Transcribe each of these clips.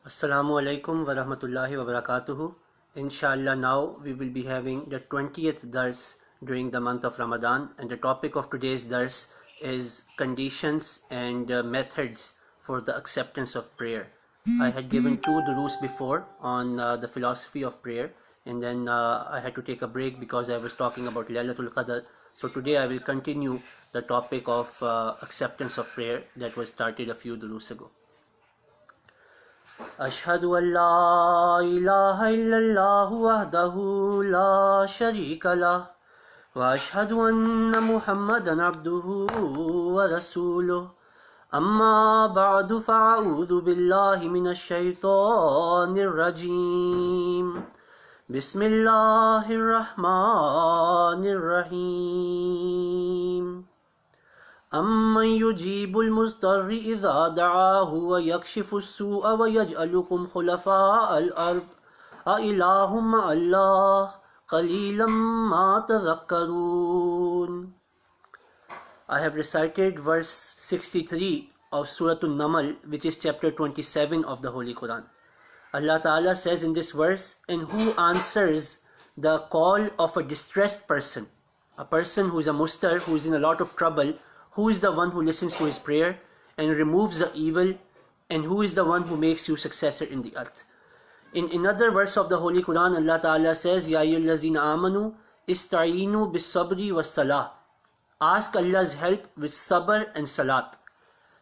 Assalamu alaikum wa rahmatullahi wa barakatuhu. Inshallah, now we will be having the 20th dars during the month of Ramadan, and the topic of today's dars is conditions and methods for the acceptance of prayer. I had given two durus before on the philosophy of prayer, and then I had to take a break because I was talking about Laylatul Qadr. So today I will continue the topic of acceptance of prayer that was started a few durus ago. أشهد أن لا إله إلا الله وحده لا شريك له وأشهد أن محمدا عبده ورسوله أما بعد فأعوذ بالله من الشيطان الرجيم بسم الله الرحمن الرحيم أَمَّنْ يُجِيبُ الْمُضْطَرَّ إِذَا دَعَاهُ وَيَكْشِفُ السُّوءَ وَيَجْعَلُكُمْ خُلَفَاءَ الْأَرْضِ أَإِلَٰهٌ مَّعَ اللَّهِ قَلِيلًا مَّا تَذَكَّرُونَ. I have recited verse 63 of Surah An-Naml, which is chapter 27 of the Holy Quran. Allah Ta'ala says in this verse, "And who answers the call of a distressed person, a person who is a mustar, who is in a lot of trouble, who is the one who listens to his prayer and removes the evil, and who is the one who makes you successor in the earth." In another verse of the Holy Quran, Allah Ta'ala says, "Ya ayyuhallazina amanu ista'inu bis-sabri was-salah." Ask Allah's help with sabr and salat.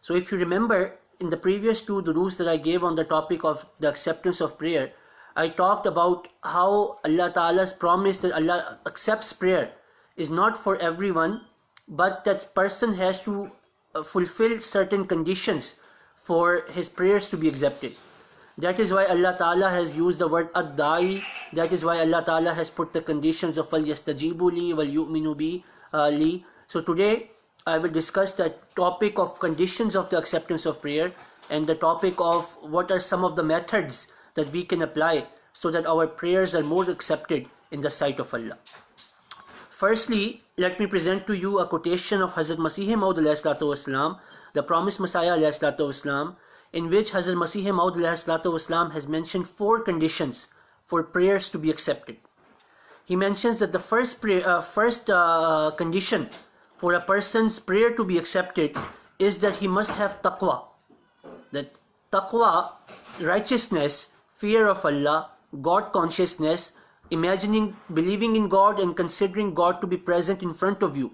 So if you remember, in the previous two durus that I gave on the topic of the acceptance of prayer, I talked about how Allah Ta'ala's promise that Allah accepts prayer is not for everyone, but that person has to fulfill certain conditions for his prayers to be accepted. That is why Allah Ta'ala has used the word ad-da'i. That is why Allah Ta'ala has put the conditions of فَلْيَسْتَجِيبُوا لِي وَلْيُؤْمِنُوا بِي li. So today I will discuss the topic of conditions of the acceptance of prayer, and the topic of what are some of the methods that we can apply so that our prayers are more accepted in the sight of Allah. Firstly, let me present to you a quotation of Hazrat Masih Maud ﷺ, the promised Messiah ﷺ, in which Hazrat Masih Maud ﷺ has mentioned 4 conditions for prayers to be accepted. He mentions that the first condition for a person's prayer to be accepted is that he must have taqwa. That taqwa, righteousness, fear of Allah, God consciousness, believing in God and considering God to be present in front of you.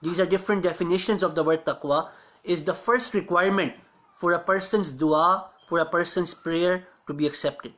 These are different definitions of the word taqwa, is the first requirement for a person's dua, for a person's prayer to be accepted.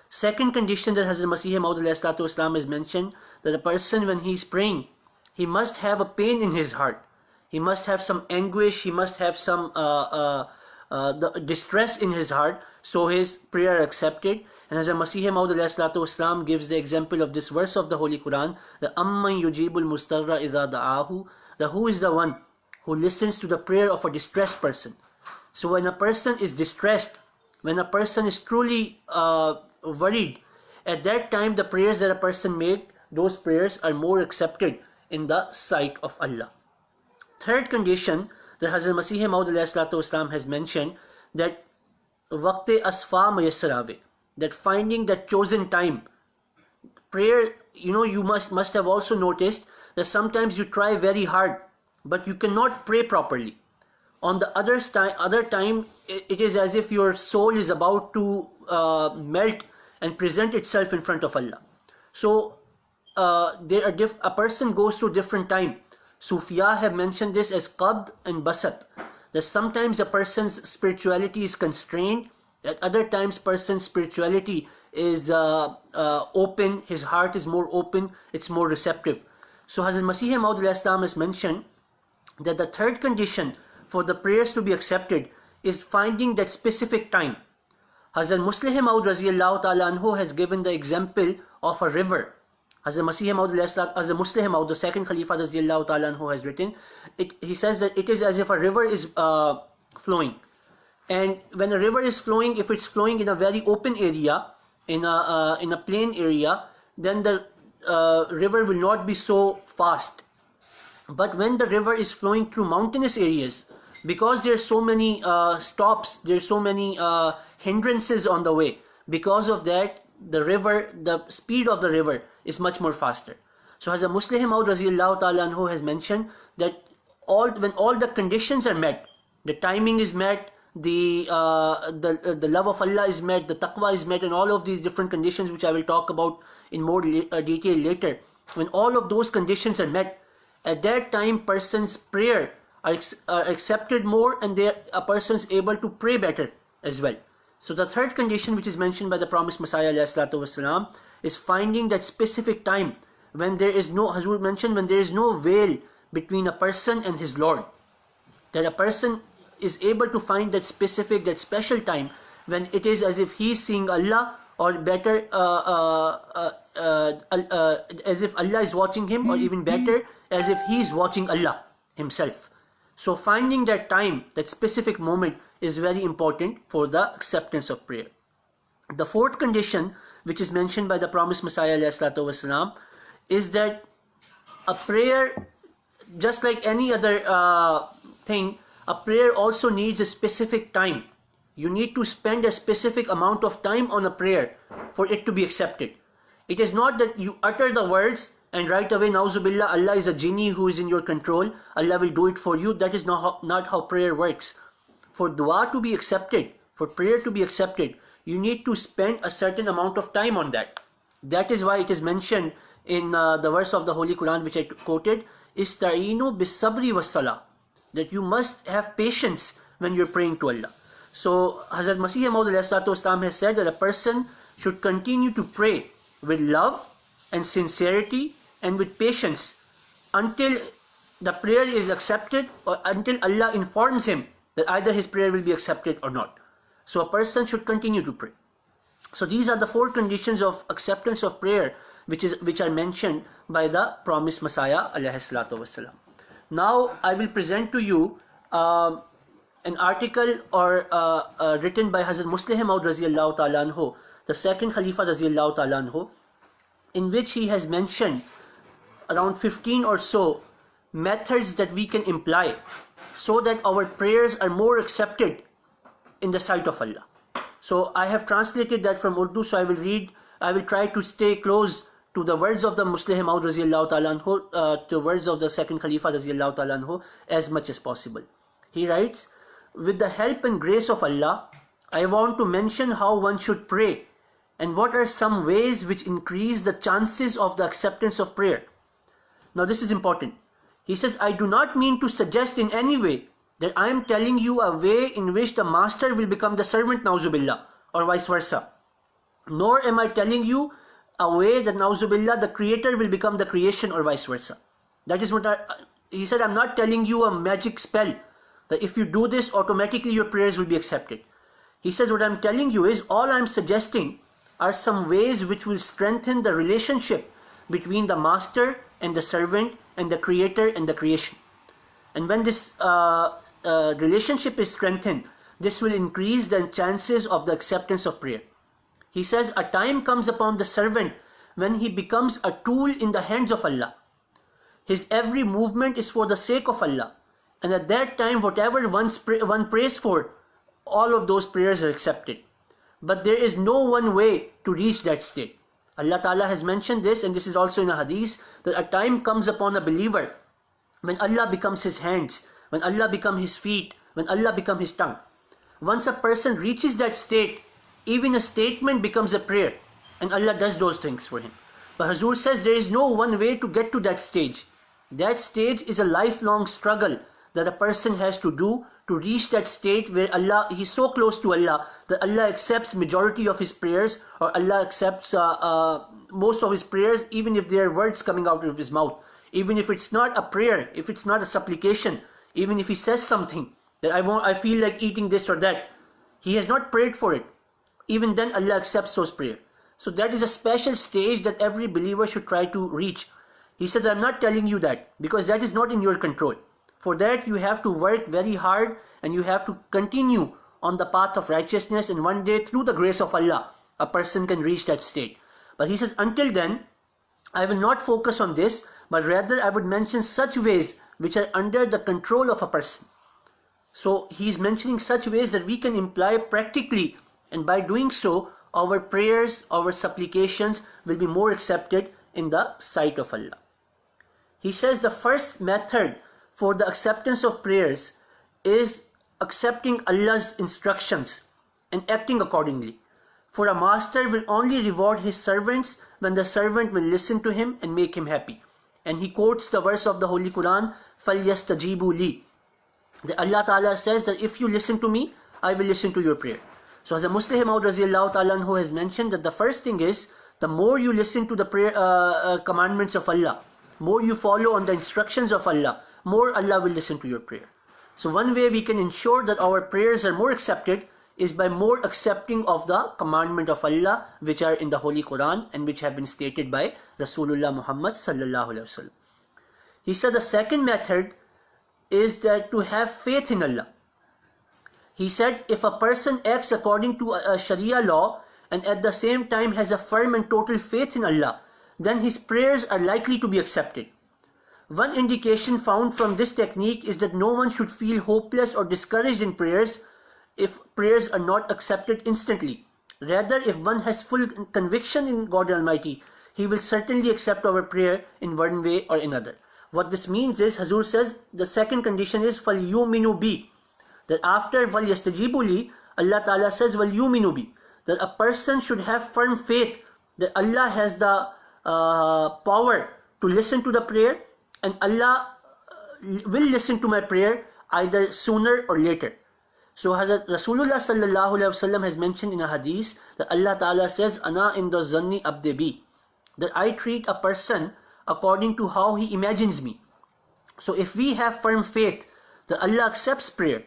Second condition that Hazrat Masih Maud ﷺ has mentioned, that a person when he is praying, he must have a pain in his heart. He must have some anguish, he must have some the distress in his heart, so his prayer accepted. And as Masih Maud ﷺ gives the example of this verse of the Holy Quran, the Amman yujibul mustarra idha da'ahu, the who is the one who listens to the prayer of a distressed person. So when a person is distressed, when a person is truly worried, at that time the prayers that a person made, those prayers are more accepted in the sight of Allah. Third condition that Hazrat Masih Maud ﷺ has mentioned, that waqte asfa mayassarave, that finding that chosen time. Prayer, you must have also noticed that sometimes you try very hard, but you cannot pray properly. On the other time, it is as if your soul is about to melt and present itself in front of Allah. So a person goes through different time. Sufiya have mentioned this as qabd and basat, that sometimes a person's spirituality is constrained, at other times person's spirituality is open, his heart is more open, it's more receptive. So Hazrat Masih Maud ﷺ has mentioned that the third condition for the prayers to be accepted is finding that specific time. Hazrat Muslih Maud radiyallahu ta'ala anhu has given the example of a river. Hazrat Masih Maud ﷺ, Hazrat Muslih Maud, the second Khalifa radiyallahu ta'ala anhu, has written, he says that it is as if a river is flowing. And when a river is flowing, if it's flowing in a very open area, in a plain area, then the river will not be so fast. But when the river is flowing through mountainous areas, because there are so many stops, there are so many hindrances on the way. Because of that, the speed of the river is much more faster. So as a Muslim Maud Raziallahu Ta'ala Anhu has mentioned that when all the conditions are met, the timing is met, the love of Allah is met, the taqwa is met, and all of these different conditions which I will talk about in more detail later. When all of those conditions are met, at that time person's prayer are accepted more, and a person is able to pray better as well. So the third condition which is mentioned by the promised Messiah ﷺ is finding that specific time when there is no, Hazur mentioned, when there is no veil between a person and his Lord. That a person is able to find that specific, that special time when it is as if he is seeing Allah, or better, as if Allah is watching him, or even better, as if he is watching Allah himself. So finding that time, that specific moment, is very important for the acceptance of prayer. The fourth condition which is mentioned by the promised Messiah ﷺ is that a prayer, just like any other thing, a prayer also needs a specific time. You need to spend a specific amount of time on a prayer for it to be accepted. It is not that you utter the words and right away, Nauzubillah, Allah is a genie who is in your control, Allah will do it for you. That is not how prayer works. For dua to be accepted, for prayer to be accepted, you need to spend a certain amount of time on that. That is why it is mentioned in the verse of the Holy Quran which I quoted, Ista'inu bis sabri was salah, that you must have patience when you're praying to Allah. So Hazrat Masih Maud has said that a person should continue to pray with love and sincerity and with patience until the prayer is accepted, or until Allah informs him that either his prayer will be accepted or not. So a person should continue to pray. So these are the four conditions of acceptance of prayer which are mentioned by the promised Messiah ﷺ. Now I will present to you an article written by Hazrat Muslih Maud Raziallahu Ta'ala Anhu, the second Khalifa Raziallahu Ta'ala Anhu, in which he has mentioned around 15 or so methods that we can imply so that our prayers are more accepted in the sight of Allah. So I have translated that from Urdu, so I will try to stay close to the words of the Muslih Maud Raziallahu Ta'ala Anhu, to words of the second Khalifa Raziallahu Ta'ala Anhu, as much as possible. He writes, with the help and grace of Allah, I want to mention how one should pray and what are some ways which increase the chances of the acceptance of prayer. Now this is important. He says, I do not mean to suggest in any way that I am telling you a way in which the master will become the servant, Nauzubillah, or vice versa. Nor am I telling you a way that, Nauzubillah, the creator will become the creation, or vice versa. That is what he said, I'm not telling you a magic spell that if you do this, automatically your prayers will be accepted. He says, what I'm telling you is, all I'm suggesting are some ways which will strengthen the relationship between the master and the servant, and the creator and the creation. And when this relationship is strengthened, this will increase the chances of the acceptance of prayer. He says, a time comes upon the servant when he becomes a tool in the hands of Allah. His every movement is for the sake of Allah. And at that time, whatever one prays for, all of those prayers are accepted. But there is no one way to reach that state. Allah Ta'ala has mentioned this, and this is also in a hadith, that a time comes upon a believer when Allah becomes his hands, when Allah becomes his feet, when Allah becomes his tongue. Once a person reaches that state, even a statement becomes a prayer, and Allah does those things for him. But Hazur says there is no one way to get to that stage. That stage is a lifelong struggle that a person has to do to reach that state where Allah, he's so close to Allah that Allah accepts majority of his prayers, or Allah accepts most of his prayers, even if there are words coming out of his mouth. Even if it's not a prayer, if it's not a supplication, even if he says something that I feel like eating this or that, he has not prayed for it. Even then Allah accepts those prayers. So that is a special stage that every believer should try to reach. He says, I'm not telling you that because that is not in your control. For that you have to work very hard and you have to continue on the path of righteousness, and one day through the grace of Allah a person can reach that state. But he says, until then I will not focus on this, but rather I would mention such ways which are under the control of a person. So he's mentioning such ways that we can imply practically, and by doing so, our prayers, our supplications will be more accepted in the sight of Allah. He says the first method for the acceptance of prayers is accepting Allah's instructions and acting accordingly. For a master will only reward his servants when the servant will listen to him and make him happy. And he quotes the verse of the Holy Quran, فَلْيَسْتَجِيبُوا لِي. That Allah Ta'ala says that if you listen to me, I will listen to your prayer. So as a Muslim Maud Raziyallahu Ta'ala who has mentioned that the first thing is, the more you listen to the prayer commandments of Allah, more you follow on the instructions of Allah, more Allah will listen to your prayer. So one way we can ensure that our prayers are more accepted is by more accepting of the commandment of Allah which are in the Holy Quran and which have been stated by Rasulullah Muhammad sallallahu alaihi wasallam. He said the second method is that to have faith in Allah. He said if a person acts according to a Sharia law and at the same time has a firm and total faith in Allah, then his prayers are likely to be accepted. One indication found from this technique is that no one should feel hopeless or discouraged in prayers if prayers are not accepted instantly. Rather, if one has full conviction in God Almighty, He will certainly accept our prayer in one way or another. What this means is, Hazur says, the second condition is فَلْيُؤْمِنُوا بِي, that after فَلْيَسْتَجِيبُوا لِي, Allah Ta'ala says وَلْيُؤْمِنُوا بِي, that a person should have firm faith that Allah has the power to listen to the prayer, and Allah will listen to my prayer either sooner or later. So Hazrat Rasulullah sallallahu alaihi wasallam has mentioned in a hadith that Allah Ta'ala says, Ana inda zanni abdi bi, that I treat a person according to how he imagines me. So if we have firm faith that Allah accepts prayer,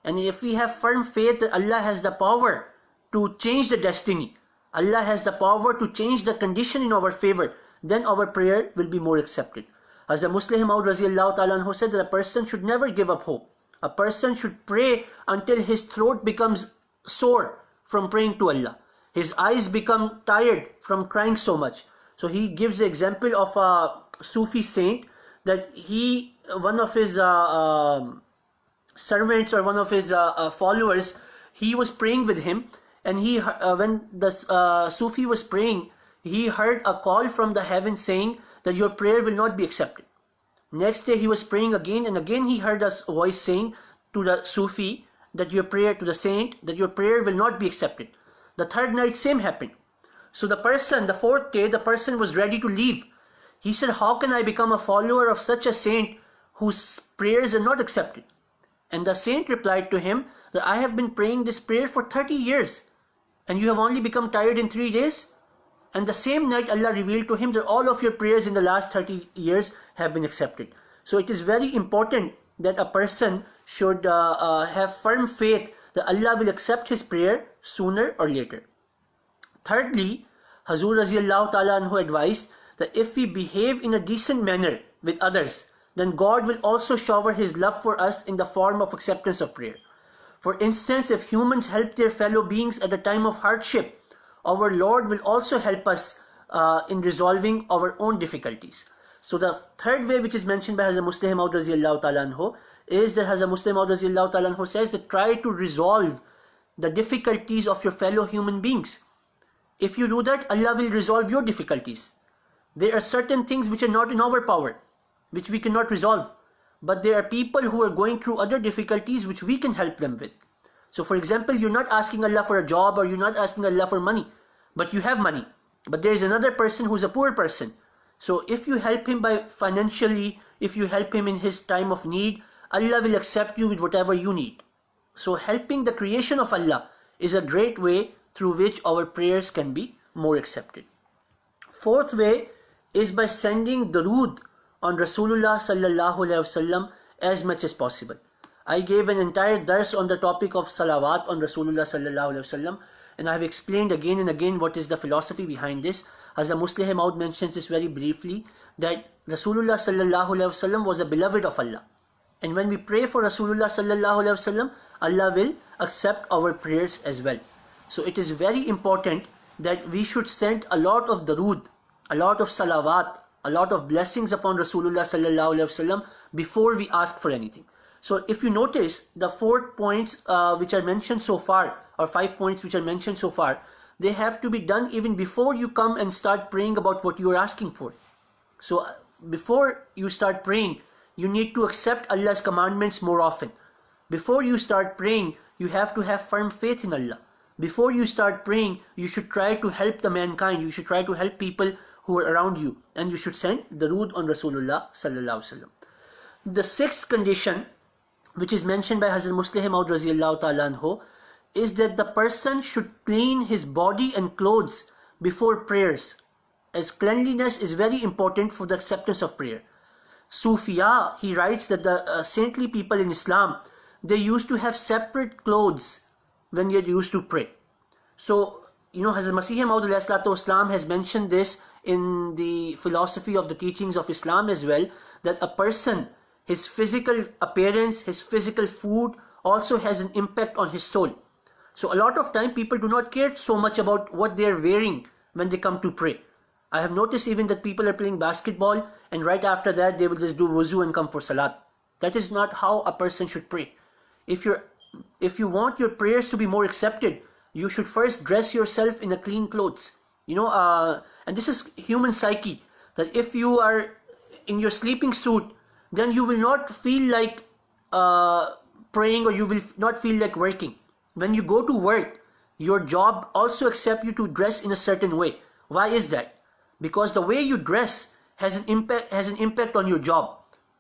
and if we have firm faith that Allah has the power to change the destiny, Allah has the power to change the condition in our favor, then our prayer will be more accepted. As a Muslim Maud Raziyallahu Ta'ala anhu said that a person should never give up hope. A person should pray until his throat becomes sore from praying to Allah. His eyes become tired from crying so much. So he gives the example of a Sufi saint that one of his servants or one of his followers, he was praying with him, and when the Sufi was praying, he heard a call from the heavens saying that your prayer will not be accepted. Next day he was praying again, and again he heard a voice saying to the Sufi that your prayer, to the saint, that your prayer will not be accepted. The third night same happened. So the fourth day, the person was ready to leave. He said, how can I become a follower of such a saint whose prayers are not accepted? And the saint replied to him that I have been praying this prayer for 30 years and you have only become tired in 3 days? And the same night Allah revealed to him that all of your prayers in the last 30 years have been accepted. So it is very important that a person should have firm faith that Allah will accept his prayer sooner or later. Thirdly, Hazur Raziyallahu Ta'ala anhu advised that if we behave in a decent manner with others, then God will also shower His love for us in the form of acceptance of prayer. For instance, if humans help their fellow beings at a time of hardship, our Lord will also help us in resolving our own difficulties. So the third way which is mentioned by Hazrat Muslim Maud Raziyallahu Ta'ala anhu is that Hazrat Muslim Maud Raziyallahu Ta'ala anhu says that try to resolve the difficulties of your fellow human beings. If you do that, Allah will resolve your difficulties. There are certain things which are not in our power, which we cannot resolve. But there are people who are going through other difficulties which we can help them with. So for example, you're not asking Allah for a job or you're not asking Allah for money, but you have money. But there is another person who's a poor person. So if you help him by financially, if you help him in his time of need, Allah will accept you with whatever you need. So helping the creation of Allah is a great way through which our prayers can be more accepted. Fourth way is by sending durood on Rasulullah sallallahu alaihi wasallam as much as possible. I gave an entire dars on the topic of salawat on Rasulullah sallallahu alaihi wasallam, and I have explained again and again what is the philosophy behind this. As a Muslim Maud mentions this very briefly, that Rasulullah sallallahu alaihi wasallam was a beloved of Allah, and when we pray for Rasulullah sallallahu alaihi wasallam, Allah will accept our prayers as well. So it is very important that we should send a lot of durood, a lot of salawat, a lot of blessings upon Rasulullah sallallahu alaihi wasallam before we ask for anything. So if you notice the 4 points which are mentioned so far, or 5 points which are mentioned so far, they have to be done even before you come and start praying about what you are asking for. So before you start praying, you need to accept Allah's commandments more often. Before you start praying, you have to have firm faith in Allah. Before you start praying, you should try to help the mankind. You should try to help people who are around you, and you should send darood on Rasulullah sallallahu alaihi wasallam. The 6th condition, which is mentioned by Hazrat Musleh Maud Raziyallahu Ta'ala Anhu, is that the person should clean his body and clothes before prayers, as cleanliness is very important for the acceptance of prayer. Sufiya, he writes that the saintly people in Islam, they used to have separate clothes when they used to pray. So, Hazrat Masih Maud Islam has mentioned this in the philosophy of the teachings of Islam as well, that a person, his physical appearance, his physical food also has an impact on his soul. So a lot of time people do not care so much about what they are wearing when they come to pray. I have noticed even that people are playing basketball and right after that they will just do wuzu and come for salat. That is not how a person should pray. If you want your prayers to be more accepted, you should first dress yourself in a clean clothes. And this is human psyche, that if you are in your sleeping suit, then you will not feel like praying, or you will not feel like working. When you go to work, your job also accepts you to dress in a certain way. Why is that? Because the way you dress has an impact on your job.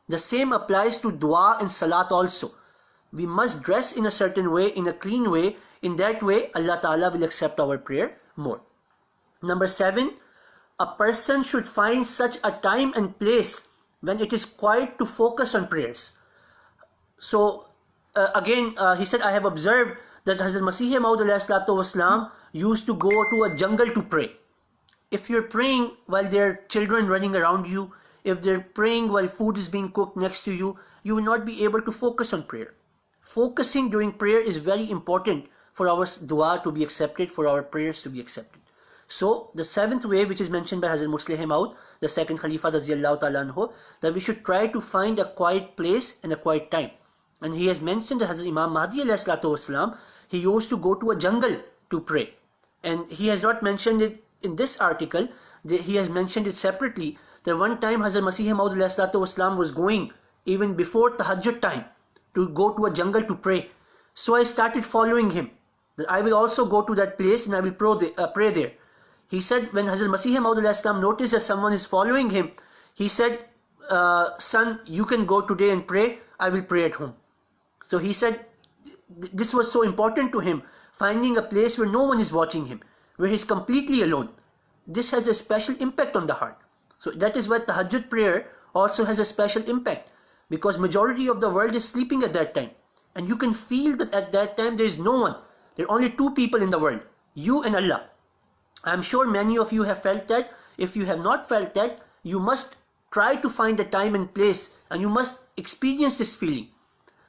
The same applies to dua and salat also. We must dress in a certain way, in a clean way. In that way, Allah Ta'ala will accept our prayer more. Number 7, a person should find such a time and place when it is quiet to focus on prayers. So again, he said, I have observed that Hazrat Masih Maud Wasalam used to go to a jungle to pray. If you're praying while there are children running around you, if they're praying while food is being cooked next to you, you will not be able to focus on prayer. Focusing during prayer is very important for our dua to be accepted, for our prayers to be accepted. So the 7th way, which is mentioned by Hazrat Musleh Maud, the 2nd Khalifa Raziyallahu Ta'ala Anhu, that we should try to find a quiet place and a quiet time. And he has mentioned that Hazrat Imam Mahdi Wasalam, he used to go to a jungle to pray. And he has not mentioned it in this article, he has mentioned it separately, that one time Hazrat Masih Maud Wasalam was going even before Tahajjud time to go to a jungle to pray. So I started following him, that I will also go to that place and I will pray there. He said when Hazrat Masih Maud noticed that someone is following him, he said, son, you can go today and pray, I will pray at home. So he said this was so important to him, finding a place where no one is watching him, where he's completely alone. This has a special impact on the heart. So that is why Tahajjud prayer also has a special impact, because majority of the world is sleeping at that time. And you can feel that at that time there is no one. There are only 2 people in the world, you and Allah. I'm sure many of you have felt that. If you have not felt that, you must try to find a time and place, and you must experience this feeling,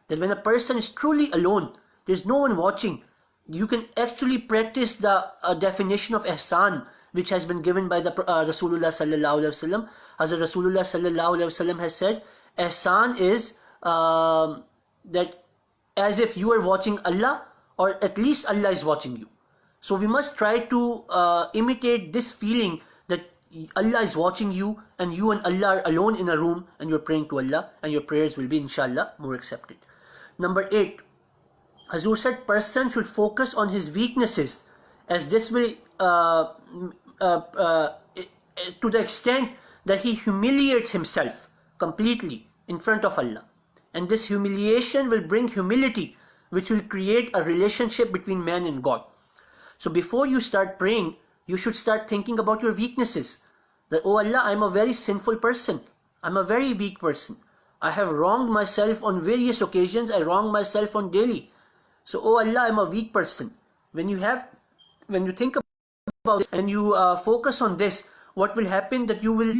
that when a person is truly alone, there's no one watching, you can actually practice the definition of ihsan, which has been given by the Rasulullah sallallahu alaihi wasallam. Hazrat Rasulullah sallallahu alaihi wasallam has said, ihsan is that as if you are watching Allah, or at least Allah is watching you. So we must try to imitate this feeling that Allah is watching you, and you and Allah are alone in a room and you're praying to Allah, and your prayers will be inshallah more accepted. Number 8, Hazur said person should focus on his weaknesses, as this will to the extent that he humiliates himself completely in front of Allah. And this humiliation will bring humility, which will create a relationship between man and God. So before you start praying, you should start thinking about your weaknesses. That, oh Allah, I'm a very sinful person. I'm a very weak person. I have wronged myself on various occasions. I wrong myself on daily. So, oh Allah, I'm a weak person. When you think about this and you focus on this, what will happen, that you will,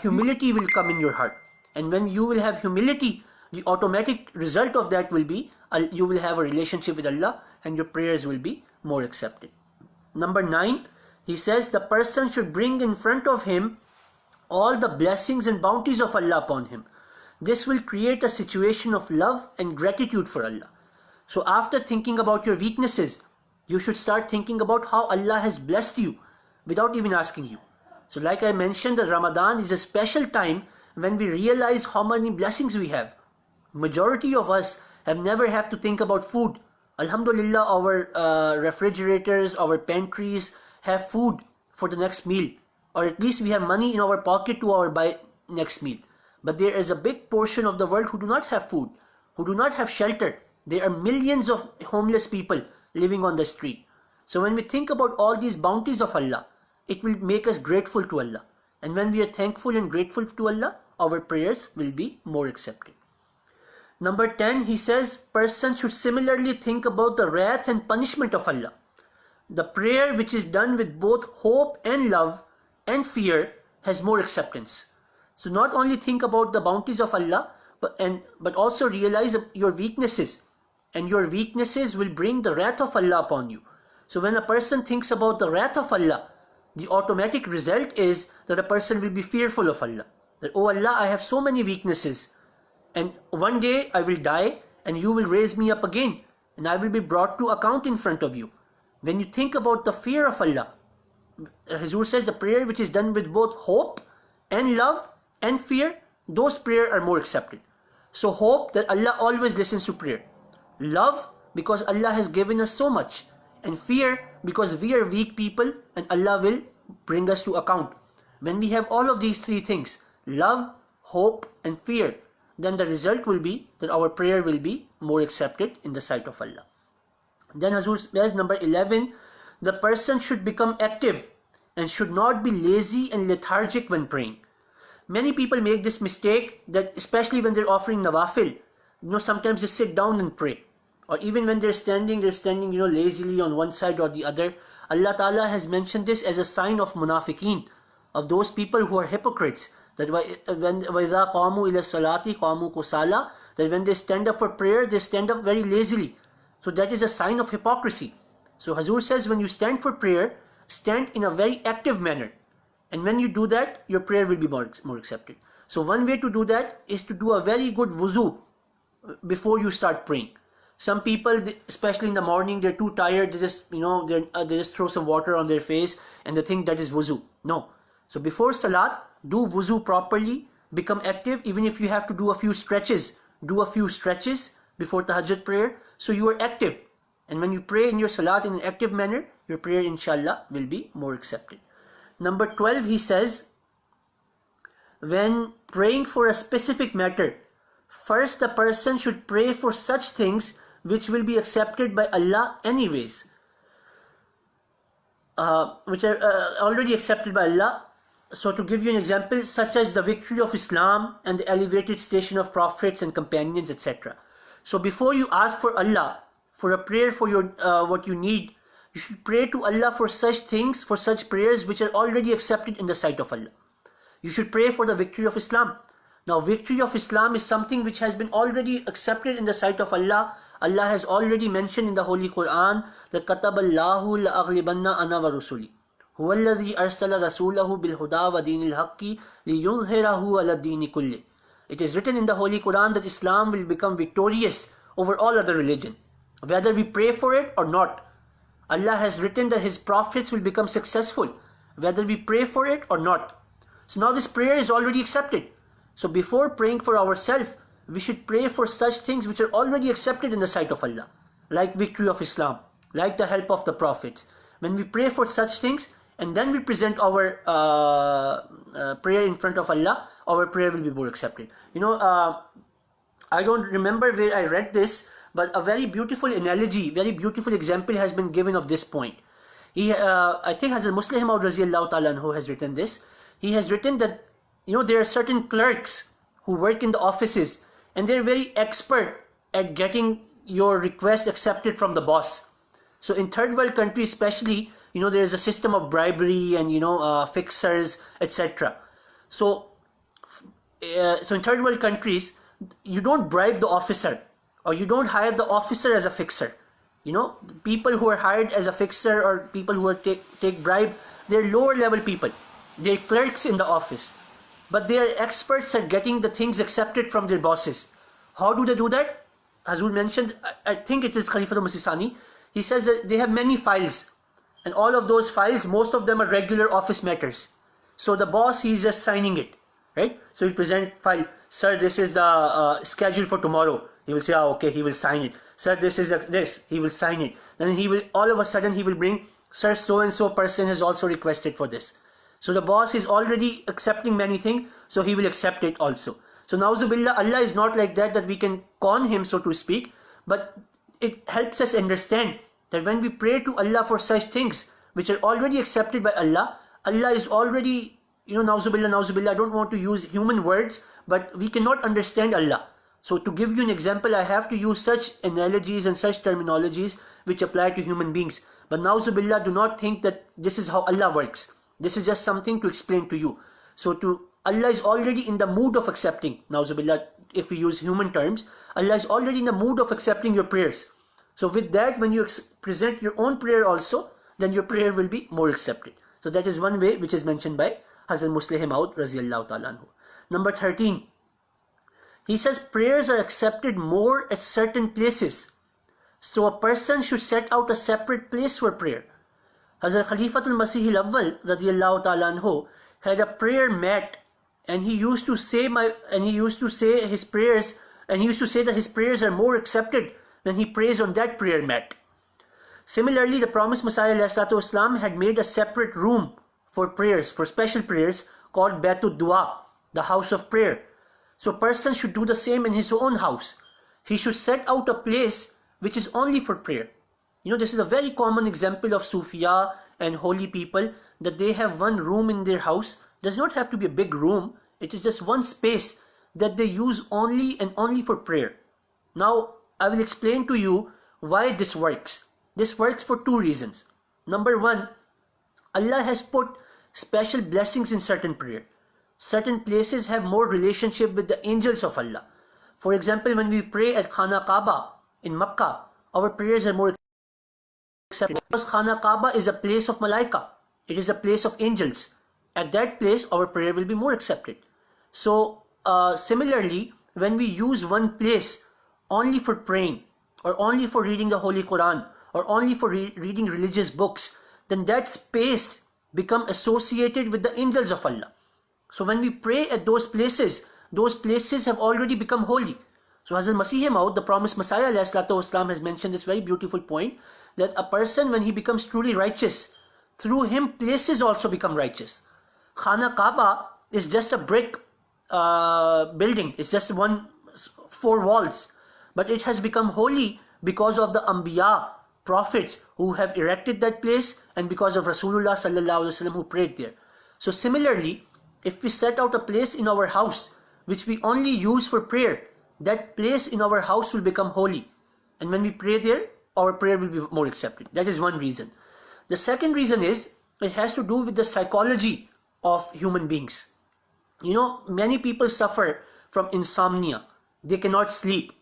humility will come in your heart. And when you will have humility, the automatic result of that will be, you will have a relationship with Allah, and your prayers will be more accepted. Number 9, he says the person should bring in front of him all the blessings and bounties of Allah upon him. This will create a situation of love and gratitude for Allah. So after thinking about your weaknesses, you should start thinking about how Allah has blessed you without even asking you. So like I mentioned, the Ramadan is a special time when we realize how many blessings we have. Majority of us have never have to think about food. Alhamdulillah, our refrigerators, our pantries have food for the next meal, or at least we have money in our pocket to our buy next meal. But there is a big portion of the world who do not have food, who do not have shelter. There are millions of homeless people living on the street. So when we think about all these bounties of Allah, it will make us grateful to Allah. And when we are thankful and grateful to Allah, our prayers will be more accepted. Number 10, he says, person should similarly think about the wrath and punishment of Allah. The prayer which is done with both hope and love and fear has more acceptance. So not only think about the bounties of Allah, but also realize your weaknesses. And your weaknesses will bring the wrath of Allah upon you. So when a person thinks about the wrath of Allah, the automatic result is that a person will be fearful of Allah. That, oh Allah, I have so many weaknesses. And one day I will die and you will raise me up again. And I will be brought to account in front of you. When you think about the fear of Allah, Hazur says the prayer which is done with both hope and love and fear, those prayers are more accepted. So hope that Allah always listens to prayer. Love because Allah has given us so much. And fear because we are weak people and Allah will bring us to account. When we have all of these three things, love, hope and fear, then the result will be that our prayer will be more accepted in the sight of Allah. Then Hazur says, number 11, the person should become active and should not be lazy and lethargic when praying. Many people make this mistake that especially when they're offering nawafil, sometimes they sit down and pray. Or even when they're standing lazily on one side or the other. Allah Ta'ala has mentioned this as a sign of munafiqeen, of those people who are hypocrites. That when وَإِذَا قَامُوا إِلَى الصَّلَاةِ قَامُوا كُسَالَى, that when they stand up for prayer, they stand up very lazily. So that is a sign of hypocrisy. So Hazur says, when you stand for prayer, stand in a very active manner. And when you do that, your prayer will be more accepted. So one way to do that is to do a very good wuzu before you start praying. Some people, especially in the morning, they're too tired. They just, they just throw some water on their face and they think that is wuzu. No. So before salat, do wuzu properly, become active. Even if you have to do a few stretches, do a few stretches before tahajjud prayer. So you are active. And when you pray in your salat in an active manner, your prayer inshallah will be more accepted. Number 12, he says, when praying for a specific matter, first the person should pray for such things which will be accepted by Allah anyways, which are already accepted by Allah. So to give you an example, such as the victory of Islam and the elevated station of prophets and companions, etc. So before you ask for Allah for a prayer for your what you need, you should pray to Allah for such things, for such prayers which are already accepted in the sight of Allah. You should pray for the victory of Islam. Now victory of Islam is something which has been already accepted in the sight of Allah. Allah has already mentioned in the Holy Quran that كَتَبَ اللَّهُ لَأَغْلِبَنَّ أَنَا وَرُسُلِي هُوَ الَّذِي أَرْسَلَ رَسُولَهُ بِالْهُدَى وَدِينِ الْحَقِّ لِيُظْهِرَهُ عَلَى الدِّينِ كُلِّهِ. It is written in the Holy Quran that Islam will become victorious over all other religion, whether we pray for it or not. Allah has written that His prophets will become successful, whether we pray for it or not. So now this prayer is already accepted. So before praying for ourselves, we should pray for such things which are already accepted in the sight of Allah, like victory of Islam, like the help of the prophets. When we pray for such things and then we present our prayer in front of Allah, our prayer will be more accepted. I don't remember where I read this, but a very beautiful analogy, very beautiful example has been given of this point. I think Hazrat Muslim Maud Raziyallahu Ta'ala Anhu has written this. He has written that, there are certain clerks who work in the offices and they're very expert at getting your request accepted from the boss. So in third world countries especially, there is a system of bribery and, fixers, etc. So in third world countries, you don't bribe the officer or you don't hire the officer as a fixer. People who are hired as a fixer or people who are take bribe, they're lower level people. They're clerks in the office. but they are experts at getting the things accepted from their bosses. How do they do that? As we mentioned, I think it is Khalifa Masih. He says that they have many files, and all of those files, most of them are regular office matters. So the boss, he's just signing it, right? So he present file, sir, this is the schedule for tomorrow. He will say, okay, he will sign it. Sir, this is this, he will sign it. Then he will, all of a sudden, he will bring, sir, so-and-so person has also requested for this. So the boss is already accepting many things, so he will accept it also. So na'uzubillah, Allah is not like that we can con him, so to speak, but it helps us understand that when we pray to Allah for such things which are already accepted by Allah, Allah is already, na'uzubillah, I don't want to use human words, but we cannot understand Allah. So to give you an example, I have to use such analogies and such terminologies which apply to human beings. But na'uzubillah, do not think that this is how Allah works. This is just something to explain to you. So Allah is already in the mood of accepting, na'uzubillah, if we use human terms, Allah is already in the mood of accepting your prayers. So with that, when you present your own prayer also, then your prayer will be more accepted. So that is one way which is mentioned by Hazrat Musleh Maud Raziyallahu Ta'ala anhu. Number 13. He says prayers are accepted more at certain places. So a person should set out a separate place for prayer. Hazrat Khalifatul Masih al-Awwal radiyallahu ta'ala anhu had a prayer mat, and he used to say his prayers, and he used to say that his prayers are more accepted when he prays on that prayer mat. Similarly, the promised Messiah ﷺ had made a separate room for prayers, for special prayers, called Baitud Dua, the house of prayer. So a person should do the same in his own house. He should set out a place which is only for prayer. This is a very common example of Sufiya and holy people, that they have one room in their house. It does not have to be a big room. It is just one space that they use only and only for prayer. Now, I will explain to you why this works. This works for two reasons. Number one, Allah has put special blessings in certain prayer. Certain places have more relationship with the angels of Allah. For example, when we pray at Khana Kaaba in Makkah, our prayers are more accepted. Because Khana Kaaba is a place of Malaika. It is a place of angels. At that place, our prayer will be more accepted. So, similarly, when we use one place only for praying, or only for reading the Holy Quran, or only for reading religious books, then that space become associated with the angels of Allah. So when we pray at those places have already become holy. So Hazrat Masih Maud, the promised Messiah ﷺ, has mentioned this very beautiful point, that a person, when he becomes truly righteous, through him places also become righteous. Khana Kaaba is just a brick building. It's just 4 walls. But it has become holy because of the Anbiya, prophets who have erected that place, and because of Rasulullah ﷺ who prayed there. So similarly, if we set out a place in our house which we only use for prayer, that place in our house will become holy. And when we pray there, our prayer will be more accepted. That is one reason. The second reason is, it has to do with the psychology of human beings. Many people suffer from insomnia. They cannot sleep.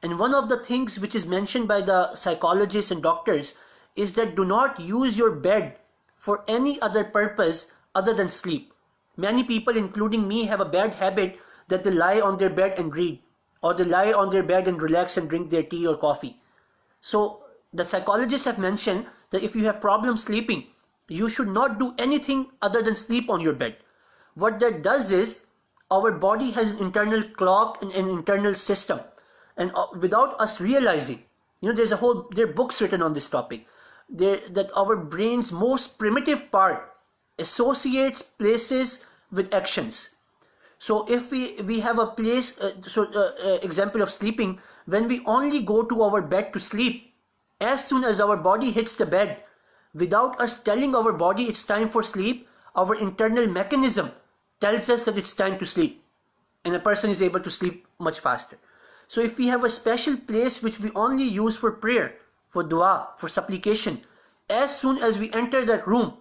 And one of the things which is mentioned by the psychologists and doctors is that do not use your bed for any other purpose other than sleep. Many people, including me, have a bad habit that they lie on their bed and read, or they lie on their bed and relax and drink their tea or coffee. So the psychologists have mentioned that if you have problems sleeping, you should not do anything other than sleep on your bed. What that does is, our body has an internal clock and an internal system. And without us realizing, there are books written on this topic, that our brain's most primitive part associates places with actions. So if we have a place, example of sleeping, when we only go to our bed to sleep, as soon as our body hits the bed, without us telling our body it's time for sleep, our internal mechanism tells us that it's time to sleep, and a person is able to sleep much faster. So if we have a special place which we only use for prayer, for dua, for supplication, as soon as we enter that room,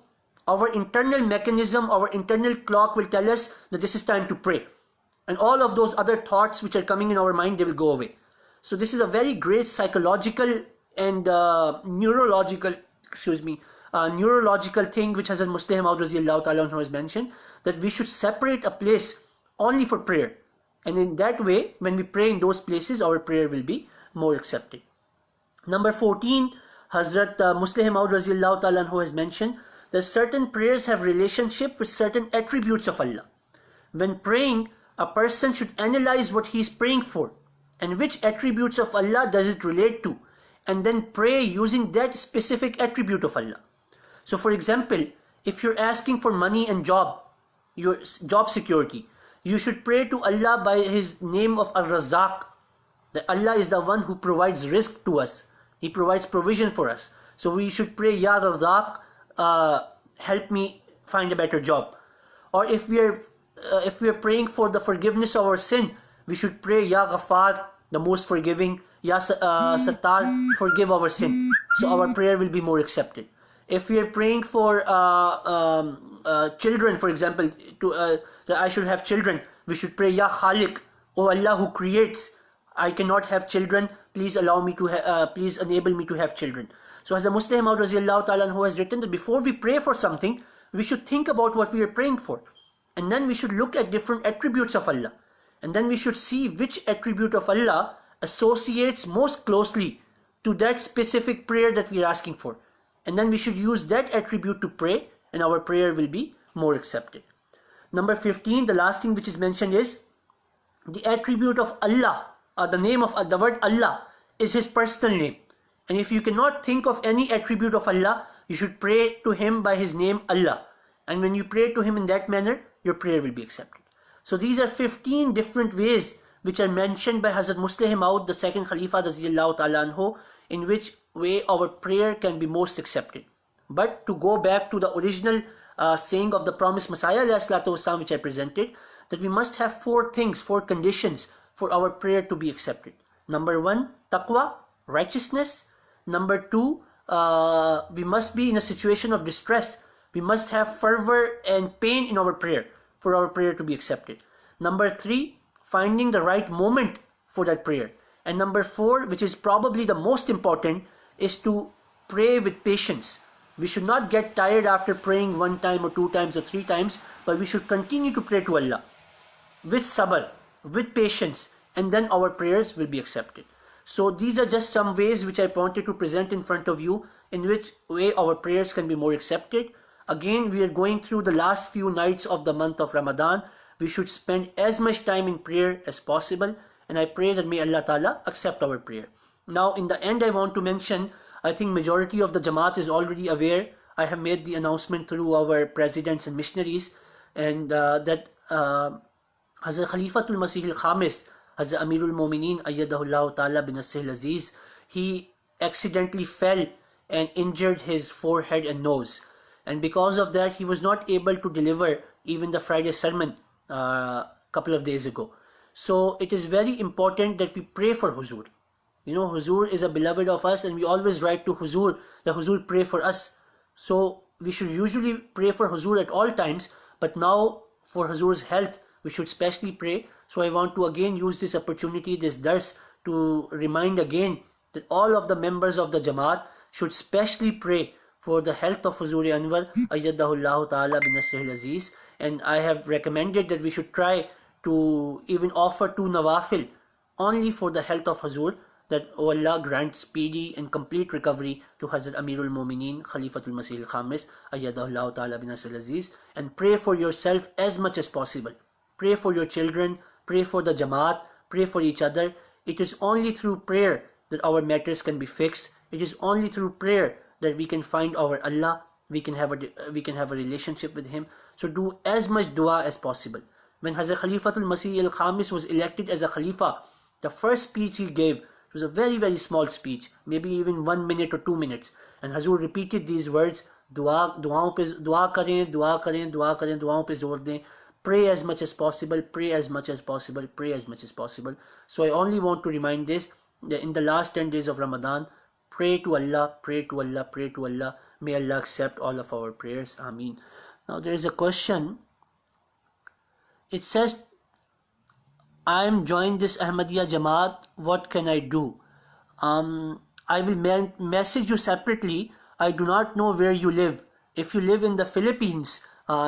our internal mechanism, our internal clock will tell us that this is time to pray. And all of those other thoughts which are coming in our mind, they will go away. So this is a very great psychological and neurological thing which Hazrat Musleh Maud Raziyallahu Ta'ala has mentioned, that we should separate a place only for prayer. And in that way, when we pray in those places, our prayer will be more accepted. Number 14, Hazrat Musleh Maud Raziyallahu Ta'ala Anhu has mentioned that certain prayers have relationship with certain attributes of Allah. When praying, a person should analyze what he is praying for and which attributes of Allah does it relate to, and then pray using that specific attribute of Allah. So for example, if you're asking for money and job, your job security, you should pray to Allah by His name of Ar-Razzaq. That Allah is the one who provides risk to us. He provides provision for us. So we should pray, Ya Razzaq, help me find a better job. Or if we are praying for the forgiveness of our sin, we should pray, Ya Ghaffar, the most forgiving, Ya Sattar, forgive our sin. So our prayer will be more accepted. If we are praying for children, for example, that I should have children, we should pray, Ya Khaliq, O Allah who creates, I cannot have children, please allow me to please enable me to have children. So as a Musleh Maud Raziyallahu Ta'ala who has written that before we pray for something, we should think about what we are praying for. And then we should look at different attributes of Allah. And then we should see which attribute of Allah associates most closely to that specific prayer that we are asking for. And then we should use that attribute to pray, and our prayer will be more accepted. Number 15, the last thing which is mentioned is the attribute of Allah, or the name of the word Allah is His personal name. And if you cannot think of any attribute of Allah, you should pray to Him by His name Allah. And when you pray to Him in that manner, your prayer will be accepted. So these are 15 different ways which are mentioned by Hazrat Musleh Maud, the second Khalifa Raziyallahu Ta'ala Anhu, in which way our prayer can be most accepted. But to go back to the original saying of the promised Messiah والسلام, which I presented, that we must have 4 things, 4 conditions for our prayer to be accepted. Number 1, taqwa, righteousness. Number 2, we must be in a situation of distress. We must have fervor and pain in our prayer for our prayer to be accepted. Number 3, finding the right moment for that prayer. And number 4, which is probably the most important, is to pray with patience. We should not get tired after praying 1 time or 2 times or 3 times, but we should continue to pray to Allah with sabr, with patience, and then our prayers will be accepted. So these are just some ways which I wanted to present in front of you, in which way our prayers can be more accepted. Again, we are going through the last few nights of the month of Ramadan. We should spend as much time in prayer as possible, and I pray that may Allah Ta'ala accept our prayer. Now in the end, I want to mention, I think majority of the Jamaat is already aware. I have made the announcement through our presidents and missionaries, and that Hazrat Khalifatul Masih al-Khamis, Hazrat Amirul Mu'mineen Ayyadahullah Ta'ala bin Nasir Aziz, he accidentally fell and injured his forehead and nose. And because of that, he was not able to deliver even the Friday sermon couple of days ago. So it is very important that we pray for Huzur. You know, Huzur is a beloved of us, and we always write to Huzur that Huzur pray for us. So we should usually pray for Huzur at all times, but now for Huzur's health, we should specially pray. So I want to again use this opportunity, this dars, to remind again that all of the members of the Jamaat should specially pray for the health of Huzur Anwar Ayyadahullah Ta'ala bin Nasir Aziz. And I have recommended that we should try to even offer 2 nawafil only for the health of Huzur, that O Allah grant speedy and complete recovery to Hazrat Amirul Mu'mineen Khalifatul Masih al-Khamis Ayyadahullah Ta'ala bin Nasir Aziz. And pray for yourself as much as possible. Pray for your children, pray for the Jamaat, pray for each other. It is only through prayer that our matters can be fixed. It is only through prayer that we can find our Allah, we can have a relationship with Him. So do as much dua as possible. When Hazrat Khalifatul Masih al-Khamis was elected as a Khalifa, the first speech he gave was a very, very small speech, maybe even 1 minute or 2 minutes. And Hazur repeated these words, दुआओं करें, दुआ करें, दुआ करें, दुआओं पे जोर दें. Pray as much as possible, pray as much as possible, pray as much as possible. So I only want to remind this, that in the last 10 days of Ramadan, pray to Allah, pray to Allah, pray to Allah. May Allah accept all of our prayers. Ameen. Now there is a question. It says, I am joined this Ahmadiyya Jamaat. What can I do? I will message you separately. I do not know where you live. If you live in the Philippines,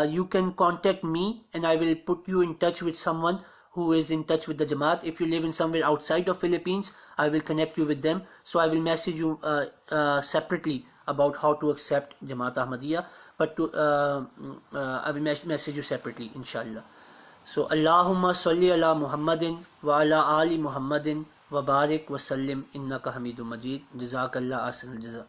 you can contact me and I will put you in touch with someone who is in touch with the Jamaat. If you live in somewhere outside of Philippines, I will connect you with them. So I will message you separately about how to accept Jamaat Ahmadiyya, but I will message you separately, inshallah. So Allahumma salli ala Muhammadin wa ala ali Muhammadin wa barik wa sallim innaka Hamidum Majid. Jazakallah ahsanal jaza.